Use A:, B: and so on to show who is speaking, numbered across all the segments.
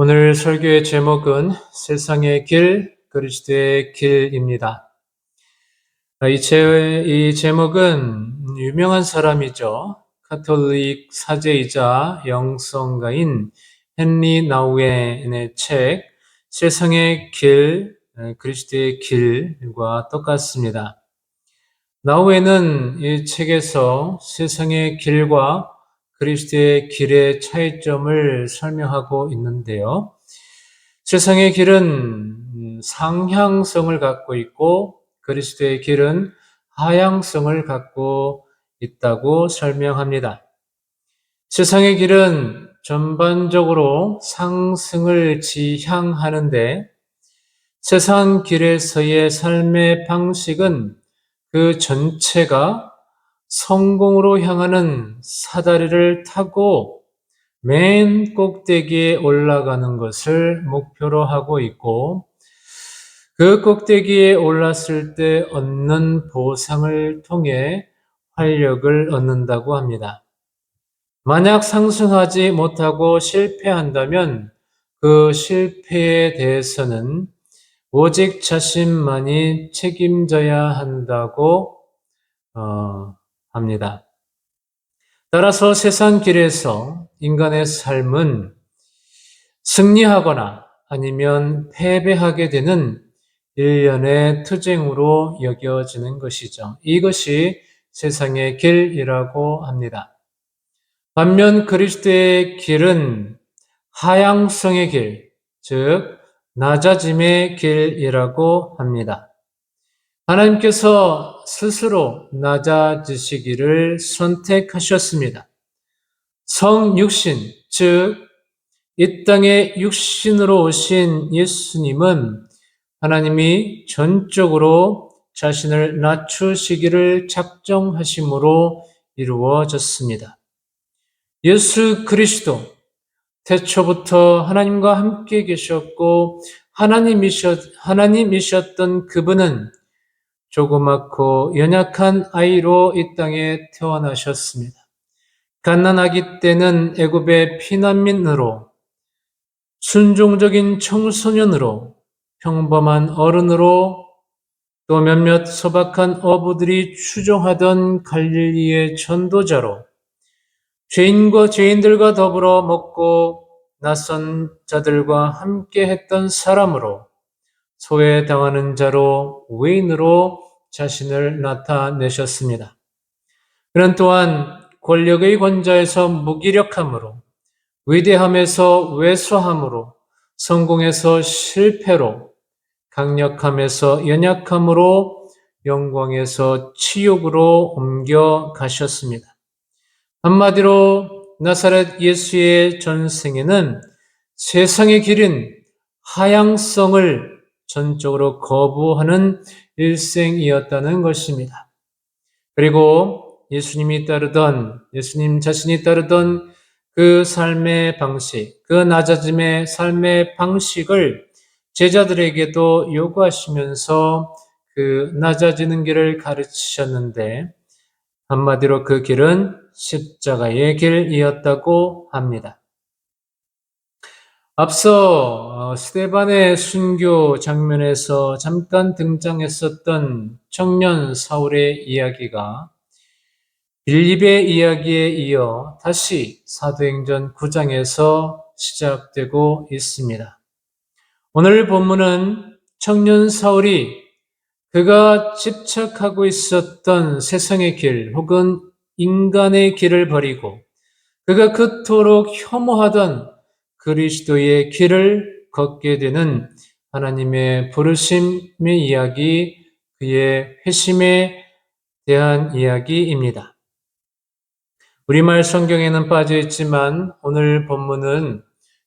A: 오늘 설교의 제목은 세상의 길, 그리스도의 길입니다. 이 제목은 유명한 사람이죠. 가톨릭 사제이자 영성가인 헨리 나우엔의 책 세상의 길, 그리스도의 길과 똑같습니다. 나우엔은 이 책에서 세상의 길과 그리스도의 길의 차이점을 설명하고 있는데요. 세상의 길은 상향성을 갖고 있고 그리스도의 길은 하향성을 갖고 있다고 설명합니다. 세상의 길은 전반적으로 상승을 지향하는데 세상 길에서의 삶의 방식은 그 전체가 성공으로 향하는 사다리를 타고 맨 꼭대기에 올라가는 것을 목표로 하고 있고 그 꼭대기에 올랐을 때 얻는 보상을 통해 활력을 얻는다고 합니다. 만약 상승하지 못하고 실패한다면 그 실패에 대해서는 오직 자신만이 책임져야 한다고 합니다. 따라서 세상 길에서 인간의 삶은 승리하거나 아니면 패배하게 되는 일련의 투쟁으로 여겨지는 것이죠. 이것이 세상의 길이라고 합니다. 반면 그리스도의 길은 하향성의 길, 즉 낮아짐의 길이라고 합니다. 하나님께서 스스로 낮아지시기를 선택하셨습니다. 성육신, 즉 이 땅에 육신으로 오신 예수님은 하나님이 전적으로 자신을 낮추시기를 작정하심으로 이루어졌습니다. 예수 그리스도, 태초부터 하나님과 함께 계셨고 하나님이셨던 그분은 조그맣고 연약한 아이로 이 땅에 태어나셨습니다. 갓난아기 때는 애굽의 피난민으로, 순종적인 청소년으로, 평범한 어른으로, 또 몇몇 소박한 어부들이 추종하던 갈릴리의 전도자로, 죄인들과 더불어 먹고 낯선 자들과 함께 했던 사람으로, 소외당하는 자로, 외인으로 자신을 나타내셨습니다. 그는 또한 권력의 권좌에서 무기력함으로, 위대함에서 왜소함으로, 성공에서 실패로, 강력함에서 연약함으로, 영광에서 치욕으로 옮겨가셨습니다. 한마디로 나사렛 예수의 전생에는 세상의 길인 하향성을 전적으로 거부하는 일생이었다는 것입니다. 그리고 예수님 자신이 따르던 그 삶의 방식, 그 낮아짐의 삶의 방식을 제자들에게도 요구하시면서 그 낮아지는 길을 가르치셨는데 한마디로 그 길은 십자가의 길이었다고 합니다. 앞서 스데반의 순교 장면에서 잠깐 등장했었던 청년 사울의 이야기가 빌립의 이야기에 이어 다시 사도행전 9장에서 시작되고 있습니다. 오늘 본문은 청년 사울이 그가 집착하고 있었던 세상의 길 혹은 인간의 길을 버리고 그가 그토록 혐오하던 그리스도의 길을 걷게 되는 하나님의 부르심의 이야기, 그의 회심에 대한 이야기입니다. 우리말 성경에는 빠져 있지만 오늘 본문은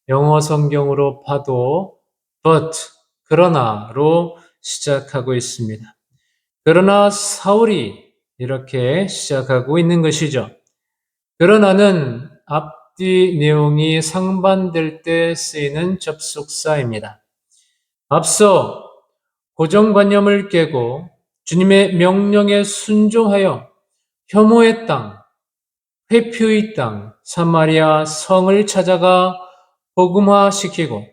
A: 영어 성경으로 봐도 but, 그러나로 시작하고 있습니다. 그러나 사울이 이렇게 시작하고 있는 것이죠. 그러나는 앞뒤 내용이 상반될 때 쓰이는 접속사입니다. 앞서 고정관념을 깨고 주님의 명령에 순종하여 혐오의 땅, 회표의 땅, 사마리아 성을 찾아가 복음화시키고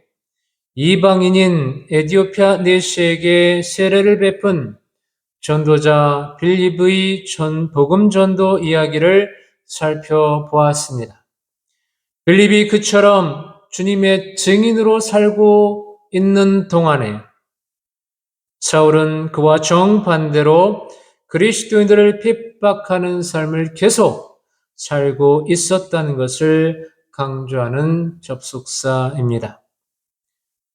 A: 이방인인 에디오피아 내시에게 세례를 베푼 전도자 빌립의 복음 전도 이야기를 살펴보았습니다. 빌립이 그처럼 주님의 증인으로 살고 있는 동안에 사울은 그와 정반대로 그리스도인들을 핍박하는 삶을 계속 살고 있었다는 것을 강조하는 접속사입니다.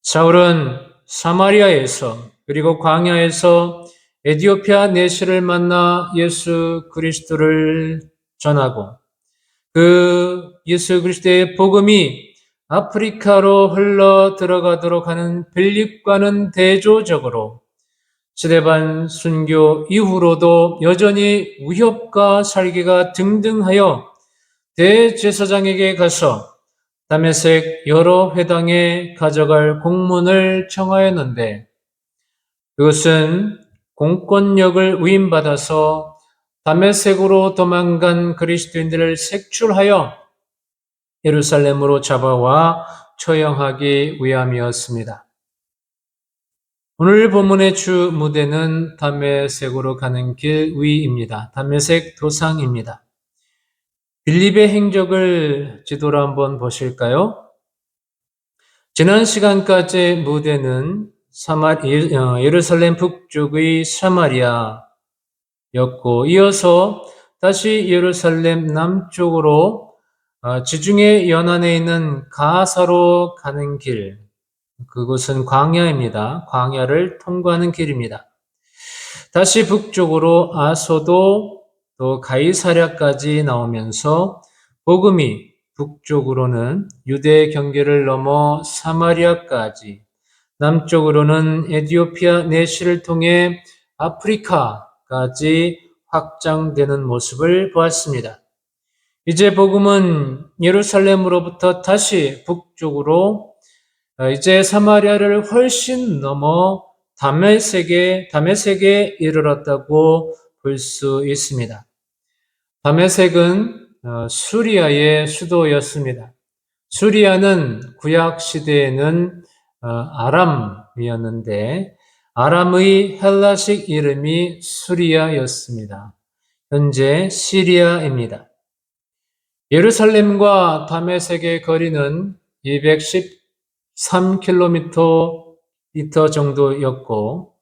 A: 사울은 사마리아에서 그리고 광야에서 에디오피아 내시를 만나 예수 그리스도를 전하고 그 예수 그리스도의 복음이 아프리카로 흘러 들어가도록 하는 빌립과는 대조적으로 스데반 순교 이후로도 여전히 위협과 살기가 등등하여 대제사장에게 가서 다메섹 여러 회당에 가져갈 공문을 청하였는데 그것은 공권력을 위임받아서 다메섹으로 도망간 그리스도인들을 색출하여 예루살렘으로 잡아와 처형하기 위함이었습니다. 오늘 본문의 주 무대는 다메섹으로 가는 길 위입니다. 다메섹 도상입니다. 빌립의 행적을 지도로 한번 보실까요? 지난 시간까지 무대는 예루살렘 북쪽의 사마리아였고 이어서 다시 예루살렘 남쪽으로 지중해 연안에 있는 가사로 가는 길, 그곳은 광야입니다. 광야를 통과하는 길입니다. 다시 북쪽으로 아소도 또 가이사랴까지 나오면서 복음이 북쪽으로는 유대 경계를 넘어 사마리아까지, 남쪽으로는 에디오피아 내시를 통해 아프리카까지 확장되는 모습을 보았습니다. 이제 복음은 예루살렘으로부터 다시 북쪽으로 이제 사마리아를 훨씬 넘어 다메섹에 이르렀다고 볼 수 있습니다. 다메섹은 수리아의 수도였습니다. 수리아는 구약 시대에는 아람이었는데 아람의 헬라식 이름이 수리아였습니다. 현재 시리아입니다. 예루살렘과 다메섹의 거리는 213km 정도였고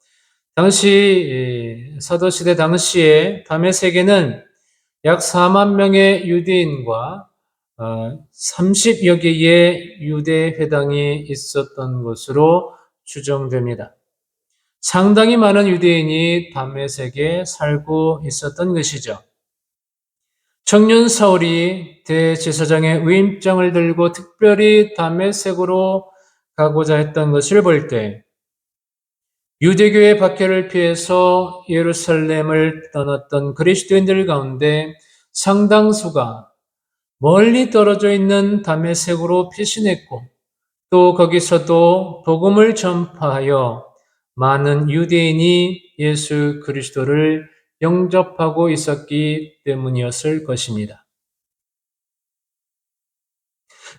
A: 당시 사도시대 당시에 다메섹에는 약 4만 명의 유대인과 30여 개의 유대 회당이 있었던 것으로 추정됩니다. 상당히 많은 유대인이 다메섹에 살고 있었던 것이죠. 청년 사울이 대제사장의 위임장을 들고 특별히 다메섹으로 가고자 했던 것을 볼 때 유대교의 박해를 피해서 예루살렘을 떠났던 그리스도인들 가운데 상당수가 멀리 떨어져 있는 다메섹으로 피신했고 또 거기서도 복음을 전파하여 많은 유대인이 예수 그리스도를 영접하고 있었기 때문이었을 것입니다.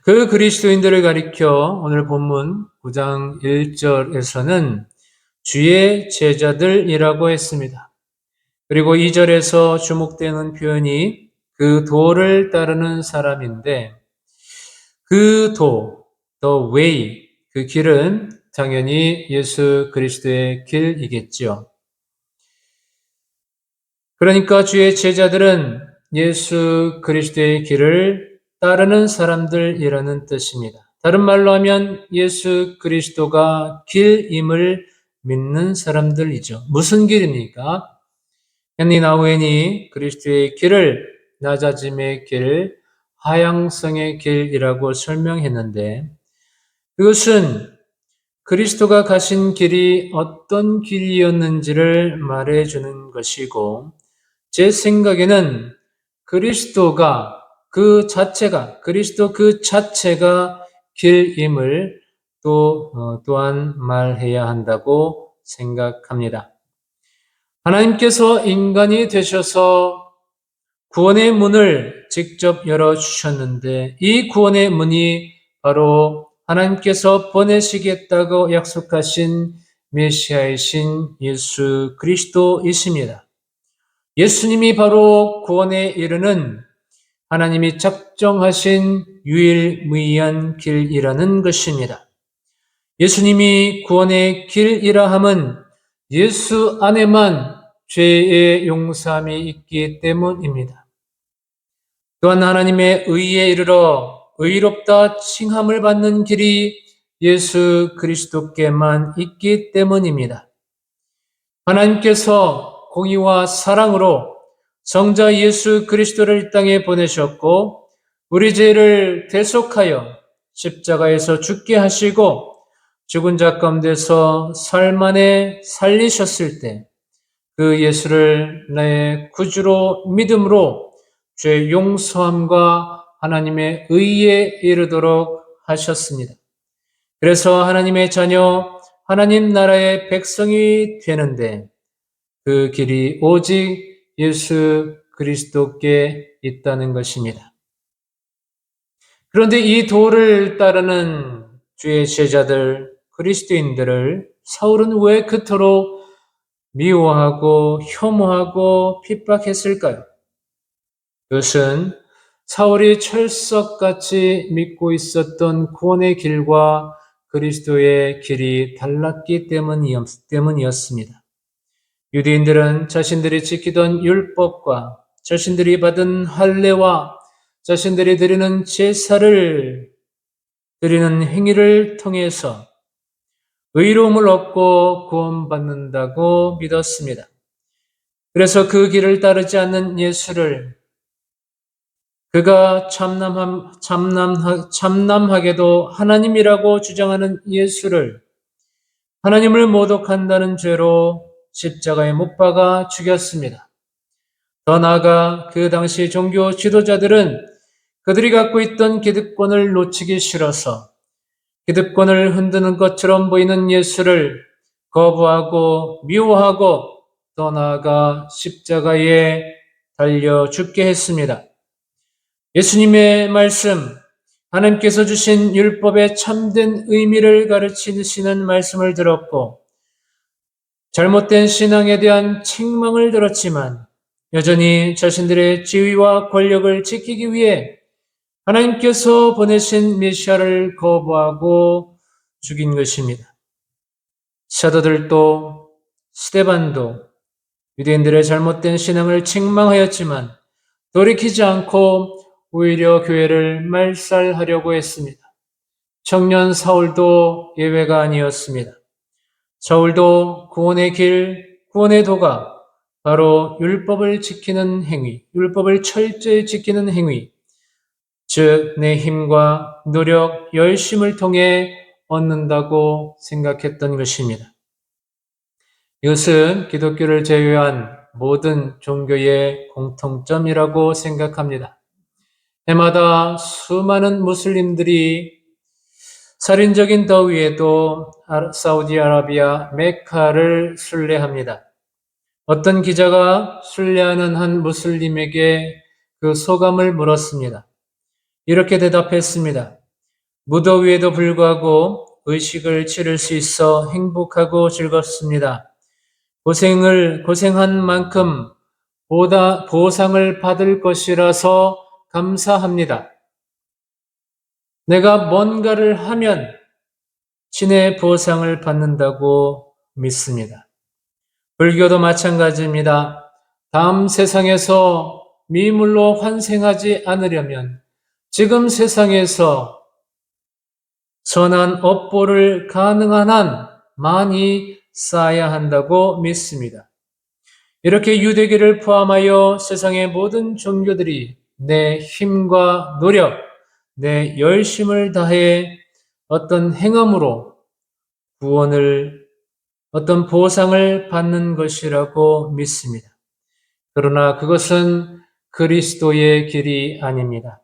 A: 그 그리스도인들을 가리켜 오늘 본문 9장 1절에서는 주의 제자들이라고 했습니다. 그리고 2절에서 주목되는 표현이 그 도를 따르는 사람인데 그 도, the way, 그 길은 당연히 예수 그리스도의 길이겠죠. 그러니까 주의 제자들은 예수 그리스도의 길을 따르는 사람들이라는 뜻입니다. 다른 말로 하면 예수 그리스도가 길임을 믿는 사람들이죠. 무슨 길입니까? 헨리 나우엔이 그리스도의 길을 낮아짐의 길, 하향성의 길이라고 설명했는데 그것은 그리스도가 가신 길이 어떤 길이었는지를 말해주는 것이고 제 생각에는 그리스도 그 자체가 길임을 또한 말해야 한다고 생각합니다. 하나님께서 인간이 되셔서 구원의 문을 직접 열어주셨는데 이 구원의 문이 바로 하나님께서 보내시겠다고 약속하신 메시아이신 예수 그리스도이십니다. 예수님이 바로 구원에 이르는 하나님이 작정하신 유일무이한 길이라는 것입니다. 예수님이 구원의 길이라 함은 예수 안에만 죄의 용서함이 있기 때문입니다. 또한 하나님의 의에 이르러 의롭다 칭함을 받는 길이 예수 그리스도께만 있기 때문입니다. 하나님께서 공의와 사랑으로 성자 예수 그리스도를 이 땅에 보내셨고 우리 죄를 대속하여 십자가에서 죽게 하시고 죽은 자 가운데서 살만에 살리셨을 때 그 예수를 나의 구주로 믿음으로 죄 용서함과 하나님의 의에 이르도록 하셨습니다. 그래서 하나님의 자녀, 하나님 나라의 백성이 되는데 그 길이 오직 예수 그리스도께 있다는 것입니다. 그런데 이 도를 따르는 주의 제자들, 그리스도인들을 사울은 왜 그토록 미워하고 혐오하고 핍박했을까요? 그것은 사울이 철석같이 믿고 있었던 구원의 길과 그리스도의 길이 달랐기 때문이었습니다. 유대인들은 자신들이 지키던 율법과 자신들이 받은 할례와 자신들이 드리는 제사를 드리는 행위를 통해서 의로움을 얻고 구원받는다고 믿었습니다. 그래서 그 길을 따르지 않는 예수를 그가 참남하게도 하나님이라고 주장하는 예수를 하나님을 모독한다는 죄로 십자가에 못 박아 죽였습니다. 더 나아가 그 당시 종교 지도자들은 그들이 갖고 있던 기득권을 놓치기 싫어서 기득권을 흔드는 것처럼 보이는 예수를 거부하고 미워하고 더 나아가 십자가에 달려 죽게 했습니다. 예수님의 말씀, 하나님께서 주신 율법의 참된 의미를 가르치시는 말씀을 들었고 잘못된 신앙에 대한 책망을 들었지만 여전히 자신들의 지위와 권력을 지키기 위해 하나님께서 보내신 메시아를 거부하고 죽인 것입니다. 사도들도 스데반도 유대인들의 잘못된 신앙을 책망하였지만 돌이키지 않고 오히려 교회를 말살하려고 했습니다. 청년 사울도 예외가 아니었습니다. 사울도 구원의 길, 구원의 도가 바로 율법을 지키는 행위, 율법을 철저히 지키는 행위, 즉 내 힘과 노력, 열심을 통해 얻는다고 생각했던 것입니다. 이것은 기독교를 제외한 모든 종교의 공통점이라고 생각합니다. 해마다 수많은 무슬림들이 살인적인 더위에도 사우디아라비아 메카를 순례합니다. 어떤 기자가 순례하는 한 무슬림에게 그 소감을 물었습니다. 이렇게 대답했습니다. 무더위에도 불구하고 의식을 치를 수 있어 행복하고 즐겁습니다. 고생한 만큼 보상을 받을 것이라서 감사합니다. 내가 뭔가를 하면 신의 보상을 받는다고 믿습니다. 불교도 마찬가지입니다. 다음 세상에서 미물로 환생하지 않으려면 지금 세상에서 선한 업보를 가능한 한 많이 쌓아야 한다고 믿습니다. 이렇게 유대교를 포함하여 세상의 모든 종교들이 내 힘과 노력, 내 열심을 다해 어떤 행함으로 어떤 보상을 받는 것이라고 믿습니다. 그러나 그것은 그리스도의 길이 아닙니다.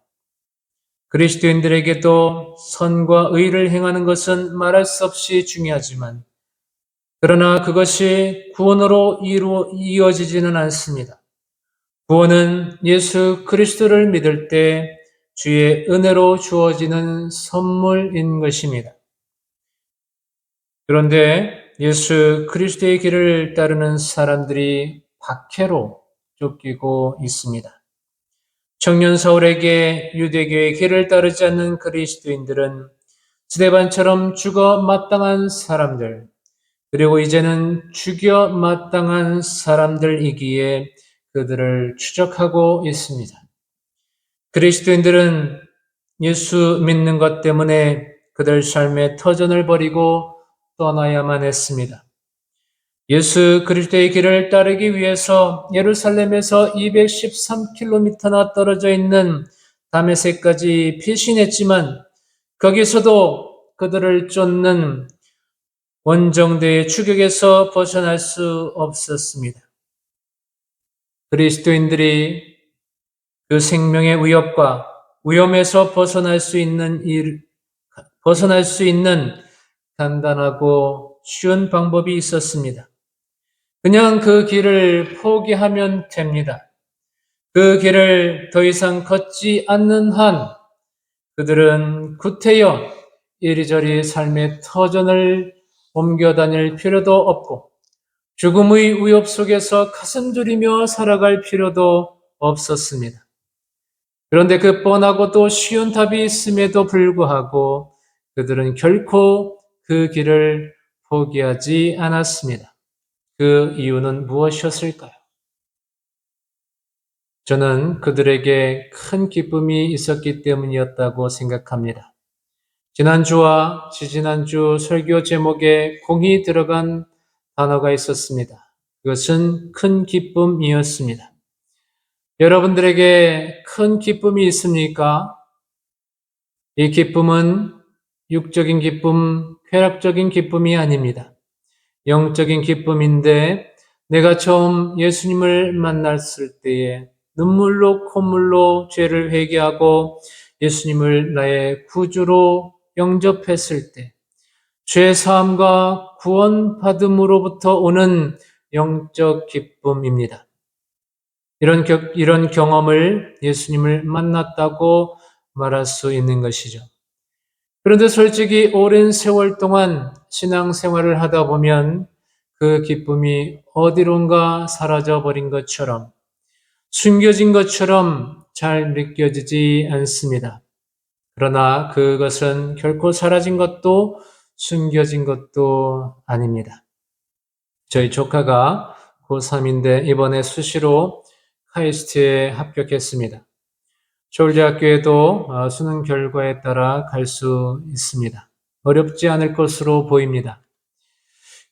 A: 그리스도인들에게도 선과 의를 행하는 것은 말할 수 없이 중요하지만 그러나 그것이 구원으로 이어지지는 않습니다. 구원은 예수 그리스도를 믿을 때 주의 은혜로 주어지는 선물인 것입니다. 그런데 예수 그리스도의 길을 따르는 사람들이 박해로 쫓기고 있습니다. 청년 사울에게 유대교의 길을 따르지 않는 그리스도인들은 스데반처럼 죽어 마땅한 사람들, 그리고 이제는 죽여 마땅한 사람들이기에 그들을 추적하고 있습니다. 그리스도인들은 예수 믿는 것 때문에 그들 삶의 터전을 버리고 떠나야만 했습니다. 예수 그리스도의 길을 따르기 위해서 예루살렘에서 213km나 떨어져 있는 다메섹까지 피신했지만 거기서도 그들을 쫓는 원정대의 추격에서 벗어날 수 없었습니다. 그리스도인들이 그 생명의 위협과 위험에서 벗어날 수 있는 간단하고 쉬운 방법이 있었습니다. 그냥 그 길을 포기하면 됩니다. 그 길을 더 이상 걷지 않는 한 그들은 구태여 이리저리 삶의 터전을 옮겨 다닐 필요도 없고 죽음의 위협 속에서 가슴 졸이며 살아갈 필요도 없었습니다. 그런데 그 뻔하고도 쉬운 답이 있음에도 불구하고 그들은 결코 그 길을 포기하지 않았습니다. 그 이유는 무엇이었을까요? 저는 그들에게 큰 기쁨이 있었기 때문이었다고 생각합니다. 지난주와 지지난주 설교 제목에 공이 들어간 단어가 있었습니다. 그것은 큰 기쁨이었습니다. 여러분들에게 큰 기쁨이 있습니까? 이 기쁨은 육적인 기쁨, 쾌락적인 기쁨이 아닙니다. 영적인 기쁨인데 내가 처음 예수님을 만났을 때에 눈물로 콧물로 죄를 회개하고 예수님을 나의 구주로 영접했을 때 죄 사함과 구원받음으로부터 오는 영적 기쁨입니다. 이런 경험을 예수님을 만났다고 말할 수 있는 것이죠. 그런데 솔직히 오랜 세월 동안 신앙생활을 하다 보면 그 기쁨이 어디론가 사라져 버린 것처럼 숨겨진 것처럼 잘 느껴지지 않습니다. 그러나 그것은 결코 사라진 것도 숨겨진 것도 아닙니다. 저희 조카가 고3인데 이번에 수시로 카이스트에 합격했습니다. 서울대학교에도 수능 결과에 따라 갈 수 있습니다. 어렵지 않을 것으로 보입니다.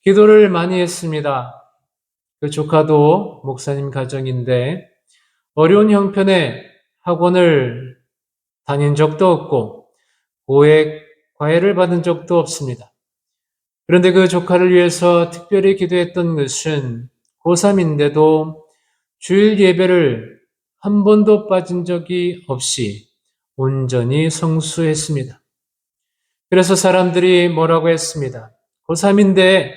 A: 기도를 많이 했습니다. 그 조카도 목사님 가정인데 어려운 형편에 학원을 다닌 적도 없고 고액 과외를 받은 적도 없습니다. 그런데 그 조카를 위해서 특별히 기도했던 것은 고3인데도 주일 예배를 한 번도 빠진 적이 없이 온전히 성수했습니다. 그래서 사람들이 뭐라고 했습니다. 고3인데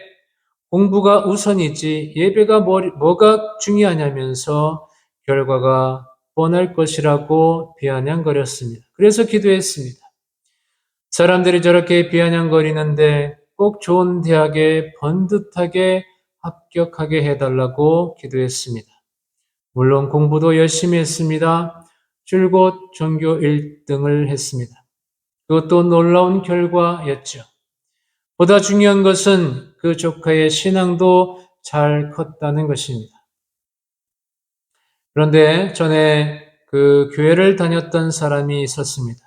A: 공부가 우선이지 예배가 뭐가 중요하냐면서 결과가 뻔할 것이라고 비아냥거렸습니다. 그래서 기도했습니다. 사람들이 저렇게 비아냥거리는데 꼭 좋은 대학에 번듯하게 합격하게 해달라고 기도했습니다. 물론 공부도 열심히 했습니다. 줄곧 전교 1등을 했습니다. 그것도 놀라운 결과였죠. 보다 중요한 것은 그 조카의 신앙도 잘 컸다는 것입니다. 그런데 전에 그 교회를 다녔던 사람이 있었습니다.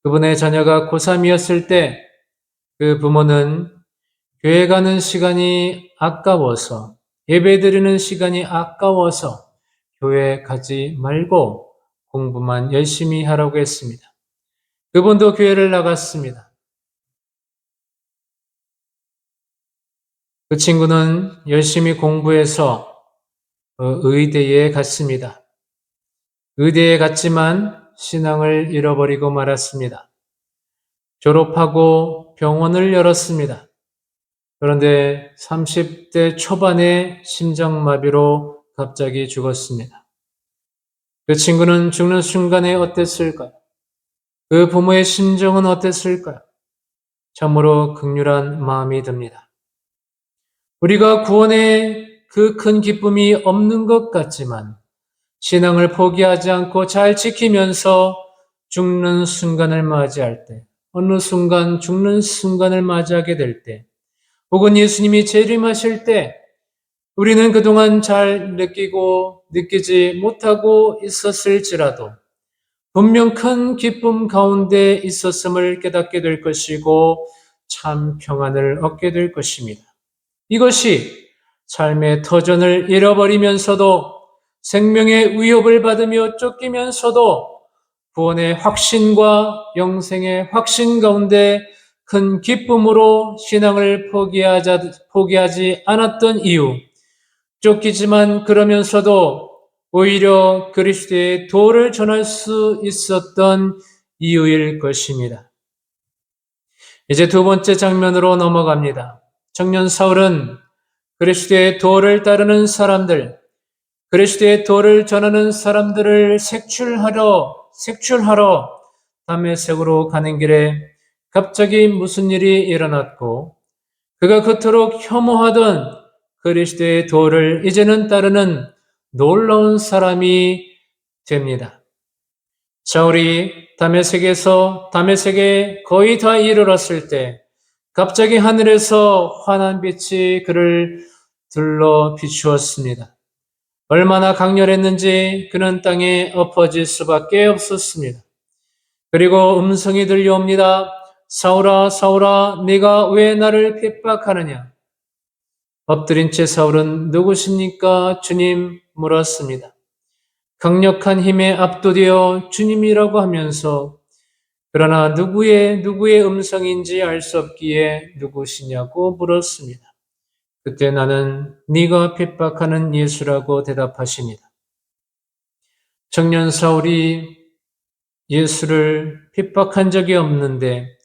A: 그분의 자녀가 고3이었을 때 그 부모는 교회 가는 시간이 아까워서 예배 드리는 시간이 아까워서 교회 가지 말고 공부만 열심히 하라고 했습니다. 그분도 교회를 나갔습니다. 그 친구는 열심히 공부해서 의대에 갔습니다. 의대에 갔지만 신앙을 잃어버리고 말았습니다. 졸업하고 병원을 열었습니다. 그런데 30대 초반에 심장마비로 갑자기 죽었습니다. 그 친구는 죽는 순간에 어땠을까요? 그 부모의 심정은 어땠을까요? 참으로 극률한 마음이 듭니다. 우리가 구원의 그 큰 기쁨이 없는 것 같지만 신앙을 포기하지 않고 잘 지키면서 죽는 순간을 맞이할 때, 어느 순간 죽는 순간을 맞이하게 될 때, 혹은 예수님이 재림하실 때, 우리는 그동안 잘 느끼지 못하고 있었을지라도 분명 큰 기쁨 가운데 있었음을 깨닫게 될 것이고 참 평안을 얻게 될 것입니다. 이것이 삶의 터전을 잃어버리면서도 생명의 위협을 받으며 쫓기면서도 구원의 확신과 영생의 확신 가운데 큰 기쁨으로 신앙을 포기하지 않았던 이유, 쫓기지만 그러면서도 오히려 그리스도의 도를 전할 수 있었던 이유일 것입니다. 이제 두 번째 장면으로 넘어갑니다. 청년 사울은 그리스도의 도를 따르는 사람들, 그리스도의 도를 전하는 사람들을 색출하러 다메섹으로 가는 길에 갑자기 무슨 일이 일어났고 그가 그토록 혐오하던 그리스도의 도를 이제는 따르는 놀라운 사람이 됩니다. 사울이 다메섹에 거의 다 이르렀을 때 갑자기 하늘에서 환한 빛이 그를 둘러 비추었습니다. 얼마나 강렬했는지 그는 땅에 엎어질 수밖에 없었습니다. 그리고 음성이 들려옵니다. 사울아, 사울아, 네가 왜 나를 핍박하느냐? 엎드린 채 사울은 누구십니까? 주님 물었습니다. 강력한 힘에 압도되어 주님이라고 하면서 그러나 누구의 음성인지 알 수 없기에 누구시냐고 물었습니다. 그때 나는 네가 핍박하는 예수라고 대답하십니다. 청년 사울이 예수를 핍박한 적이 없는데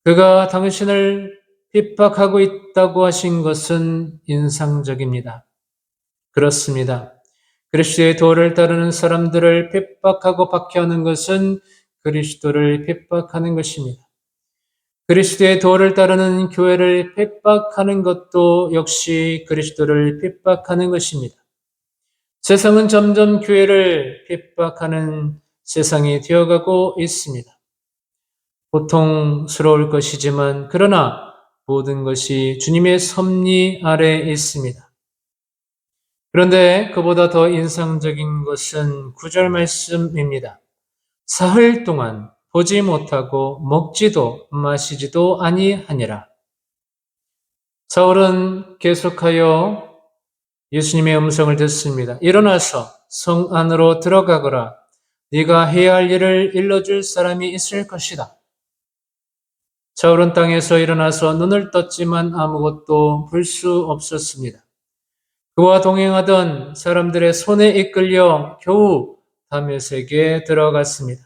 A: 그가 당신을 핍박하고 있다고 하신 것은 인상적입니다. 그렇습니다. 그리스도의 도를 따르는 사람들을 핍박하고 박해하는 것은 그리스도를 핍박하는 것입니다. 그리스도의 도를 따르는 교회를 핍박하는 것도 역시 그리스도를 핍박하는 것입니다. 세상은 점점 교회를 핍박하는 세상이 되어가고 있습니다. 고통스러울 것이지만 그러나 모든 것이 주님의 섭리 아래 있습니다. 그런데 그보다 더 인상적인 것은 9절 말씀입니다. 사흘 동안 보지 못하고 먹지도 마시지도 아니하니라. 사울은 계속하여 예수님의 음성을 듣습니다. 일어나서 성 안으로 들어가거라. 네가 해야 할 일을 일러줄 사람이 있을 것이다. 사울은 땅에서 일어나서 눈을 떴지만 아무것도 볼 수 없었습니다. 그와 동행하던 사람들의 손에 이끌려 겨우 다메섹에 들어갔습니다.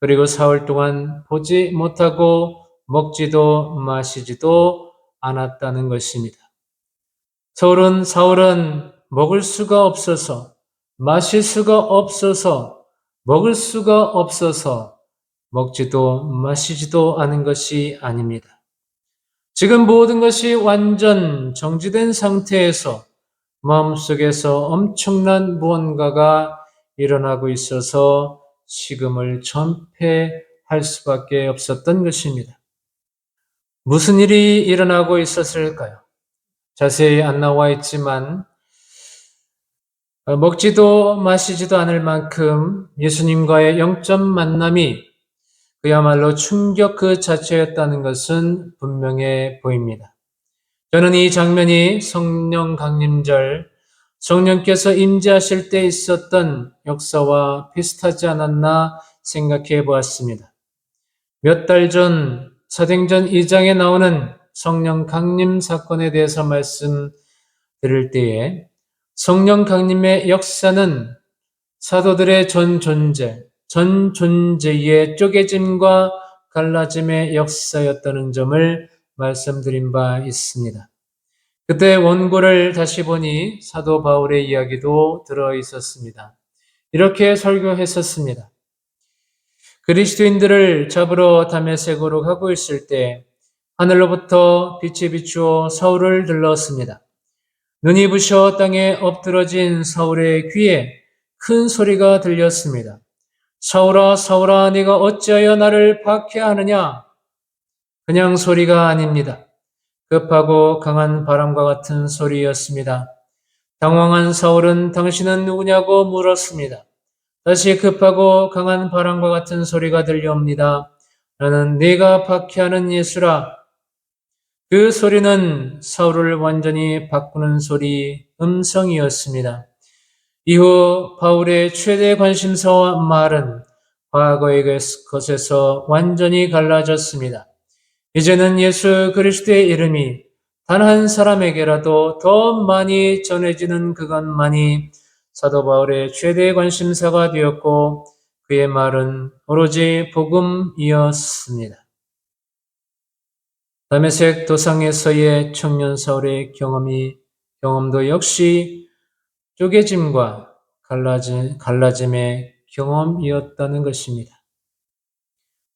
A: 그리고 사흘 동안 보지 못하고 먹지도 마시지도 않았다는 것입니다. 사울은 먹을 수가 없어서, 마실 수가 없어서, 먹을 수가 없어서 먹지도 마시지도 않은 것이 아닙니다. 지금 모든 것이 완전 정지된 상태에서 마음속에서 엄청난 무언가가 일어나고 있어서 식음을 전폐할 수밖에 없었던 것입니다. 무슨 일이 일어나고 있었을까요? 자세히 안 나와 있지만 먹지도 마시지도 않을 만큼 예수님과의 영적 만남이 그야말로 충격 그 자체였다는 것은 분명해 보입니다. 저는 이 장면이 성령 강림절, 성령께서 임재하실 때 있었던 역사와 비슷하지 않았나 생각해 보았습니다. 몇 달 전 사도행전 2장에 나오는 성령 강림 사건에 대해서 말씀드릴 때에 성령 강림의 역사는 사도들의 전 존재의 쪼개짐과 갈라짐의 역사였다는 점을 말씀드린 바 있습니다. 그때 원고를 다시 보니 사도 바울의 이야기도 들어 있었습니다. 이렇게 설교했었습니다. 그리스도인들을 잡으러 다메섹으로 가고 있을 때 하늘로부터 빛이 비추어 사울을 들렀습니다. 눈이 부셔 땅에 엎드러진 사울의 귀에 큰 소리가 들렸습니다. 사울아, 사울아, 네가 어찌하여 나를 박해하느냐? 그냥 소리가 아닙니다. 급하고 강한 바람과 같은 소리였습니다. 당황한 사울은 당신은 누구냐고 물었습니다. 다시 급하고 강한 바람과 같은 소리가 들려옵니다. 나는 네가 박해하는 예수라. 그 소리는 사울을 완전히 바꾸는 소리, 음성이었습니다. 이후 바울의 최대 관심사와 말은 과거의 것에서 완전히 갈라졌습니다. 이제는 예수 그리스도의 이름이 단 한 사람에게라도 더 많이 전해지는 그것만이 사도 바울의 최대 관심사가 되었고 그의 말은 오로지 복음이었습니다. 다메섹 도상에서의 청년 사울의 경험도 역시 쪼개짐과 갈라짐의 경험이었다는 것입니다.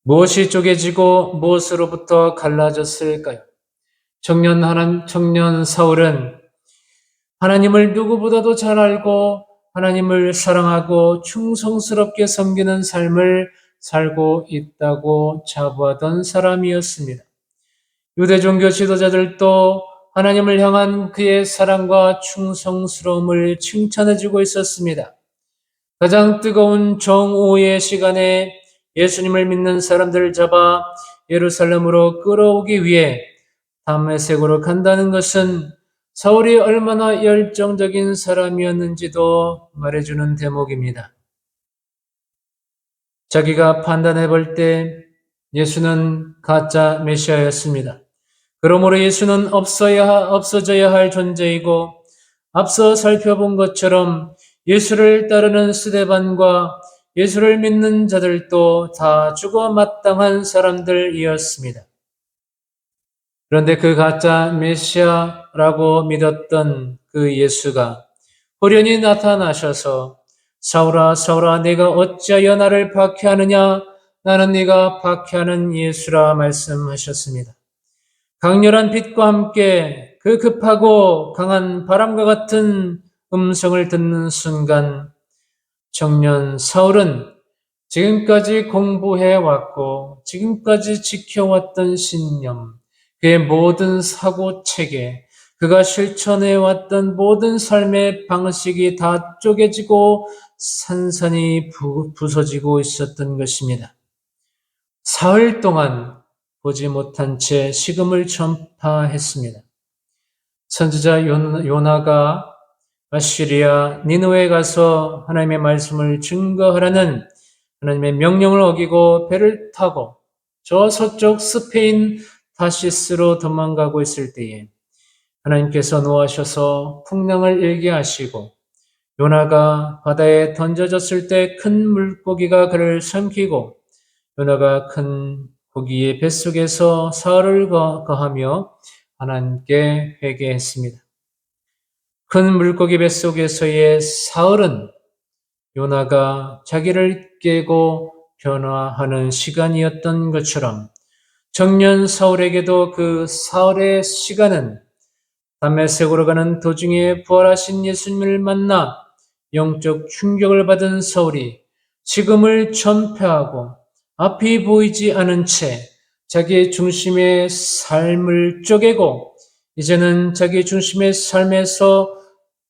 A: 무엇이 쪼개지고 무엇으로부터 갈라졌을까요? 청년 사울은 하나님을 누구보다도 잘 알고 하나님을 사랑하고 충성스럽게 섬기는 삶을 살고 있다고 자부하던 사람이었습니다. 유대 종교 지도자들도 하나님을 향한 그의 사랑과 충성스러움을 칭찬해주고 있었습니다. 가장 뜨거운 정오의 시간에 예수님을 믿는 사람들을 잡아 예루살렘으로 끌어오기 위해 다메섹으로 간다는 것은 사울이 얼마나 열정적인 사람이었는지도 말해주는 대목입니다. 자기가 판단해 볼 때 예수는 가짜 메시아였습니다. 그러므로 예수는 없어져야 할 존재이고 앞서 살펴본 것처럼 예수를 따르는 스데반과 예수를 믿는 자들도 다 죽어 마땅한 사람들이었습니다. 그런데 그 가짜 메시아라고 믿었던 그 예수가 호련히 나타나셔서 사울아 사울아 네가 어찌하여 나를 박해하느냐 나는 네가 박해하는 예수라 말씀하셨습니다. 강렬한 빛과 함께 그 급하고 강한 바람과 같은 음성을 듣는 순간 청년 사울은 지금까지 공부해 왔고 지금까지 지켜왔던 신념, 그의 모든 사고 체계, 그가 실천해 왔던 모든 삶의 방식이 다 쪼개지고 산산이 부서지고 있었던 것입니다. 사흘 동안 보지 못한 채 식음을 전파했습니다. 선지자 요나가 아시리아 니느웨에 가서 하나님의 말씀을 증거하라는 하나님의 명령을 어기고 배를 타고 저 서쪽 스페인 타시스로 도망가고 있을 때에 하나님께서 노하셔서 풍랑을 일게 하시고 요나가 바다에 던져졌을 때 큰 물고기가 그를 삼키고 요나가 큰 고기의 뱃속에서 사흘을 거하며 하나님께 회개했습니다. 큰 물고기 뱃속에서의 사흘은 요나가 자기를 깨고 변화하는 시간이었던 것처럼 청년 사울에게도 그 사흘의 시간은 다메섹으로 가는 도중에 부활하신 예수님을 만나 영적 충격을 받은 사울이 지금을 전폐하고 앞이 보이지 않은 채 자기 중심의 삶을 쪼개고 이제는 자기 중심의 삶에서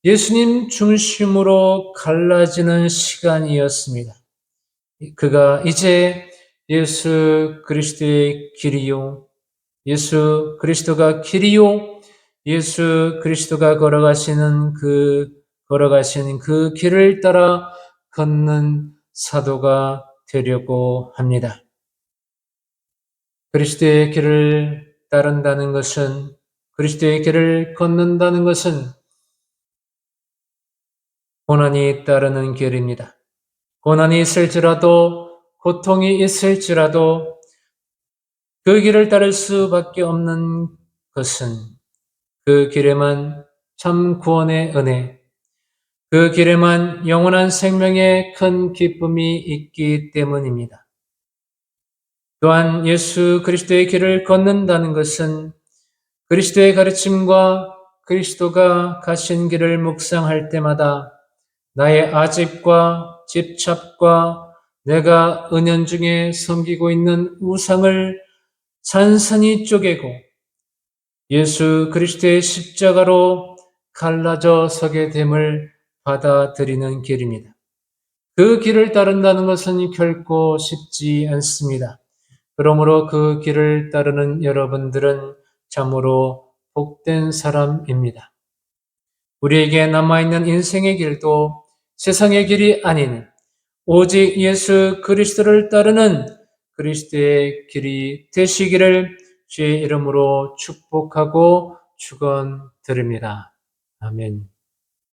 A: 예수님 중심으로 갈라지는 시간이었습니다. 그가 이제 예수 그리스도의 길이요, 예수 그리스도가 길이요, 예수 그리스도가 걸어가시는 그 길을 따라 걷는 사도가 되려고 합니다. 그리스도의 길을 따른다는 것은, 그리스도의 길을 걷는다는 것은 고난이 따르는 길입니다. 고난이 있을지라도, 고통이 있을지라도 그 길을 따를 수밖에 없는 것은 그 길에만 참 구원의 은혜, 그 길에만 영원한 생명의 큰 기쁨이 있기 때문입니다. 또한 예수 그리스도의 길을 걷는다는 것은 그리스도의 가르침과 그리스도가 가신 길을 묵상할 때마다 나의 아집과 집착과 내가 은연중에 섬기고 있는 우상을 산산히 쪼개고 예수 그리스도의 십자가로 갈라져 서게 됨을 받아들이는 길입니다. 그 길을 따른다는 것은 결코 쉽지 않습니다. 그러므로 그 길을 따르는 여러분들은 참으로 복된 사람입니다. 우리에게 남아있는 인생의 길도 세상의 길이 아닌 오직 예수 그리스도를 따르는 그리스도의 길이 되시기를 주의 이름으로 축복하고 축원드립니다. 아멘.